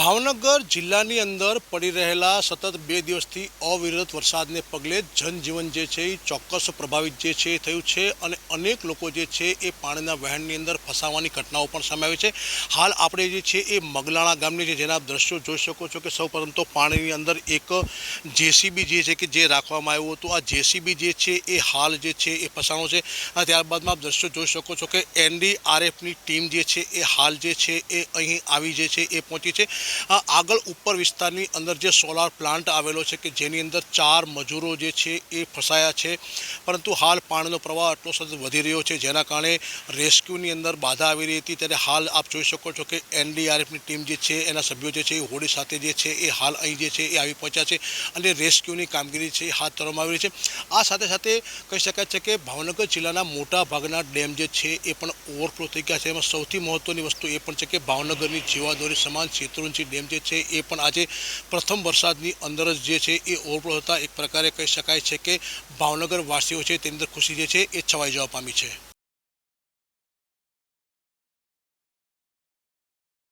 ભાવનગર જિલ્લાની અંદર પડી રહેલા સતત 2 દિવસથી અવિરત વરસાદને પગલે જનજીવન જે છે એ ચોક્કસ પ્રભાવિત જે છે એ થયું છે અને અનેક લોકો જે છે એ પાણીના વહેણની અંદર ફસાવાની ઘટનાઓ પણ સામે આવી છે। હાલ આપણે જે છે એ મગલાણા ગામની છે જેના દ્રશ્યો જોઈ શકો છો કે સૌપ્રથમ તો પાણીની અંદર એક જેસીબી જે છે કે જે રાખવામાં આવ્યું હતું, આ જેસીબી જે છે એ હાલ જે છે એ ફસાણો છે। ત્યારબાદમાં આપ દ્રશ્યો જોઈ શકો છો કે એનડીઆરએફની ટીમ જે છે એ હાલ જે છે એ અહીં આવી જે છે એ પહોંચી છે। આગળ ઉપર વિસ્તારની અંદર જે સોલાર પ્લાન્ટ આવેલો છે કે જેની અંદર 4 મજૂરો જે છે એ ફસાયા છે, પરંતુ હાલ પાણીનો પ્રવાહ એટલો સતત વધી રહ્યો છે જેના કારણે રેસ્ક્યુની અંદર બાધા આવી રહી હતી। ત્યારે હાલ આપ જોઈ શકો છો કે એનડીઆરએફની ટીમ જે છે એના સભ્યો જે છે એ હોડી સાથે જે છે એ હાલ અહીં જે છે એ આવી પહોંચ્યા છે અને રેસ્ક્યુની કામગીરી છે એ હાથ ધરવામાં આવી રહી છે। આ સાથે સાથે કહી શકાય છે કે ભાવનગર જિલ્લાના મોટા ભાગના ડેમ જે છે એ પણ ઓવરફ્લો થઈ ગયા છે। એમાં સૌથી મહત્વની વસ્તુ એ પણ છે કે ભાવનગરની જીવાદોરી સમાન શેત્રુંજી ડેમ જે છે એ પણ આજે પ્રથમ વરસાદની અંદર જ જે છે એ ઓવરફ્લો થતાં એક પ્રકારે કહી શકાય છે કે ભાવનગર વાસીઓ છે તેની અંદર ખુશી જે છે એ છવાઈ જવા પામી છે।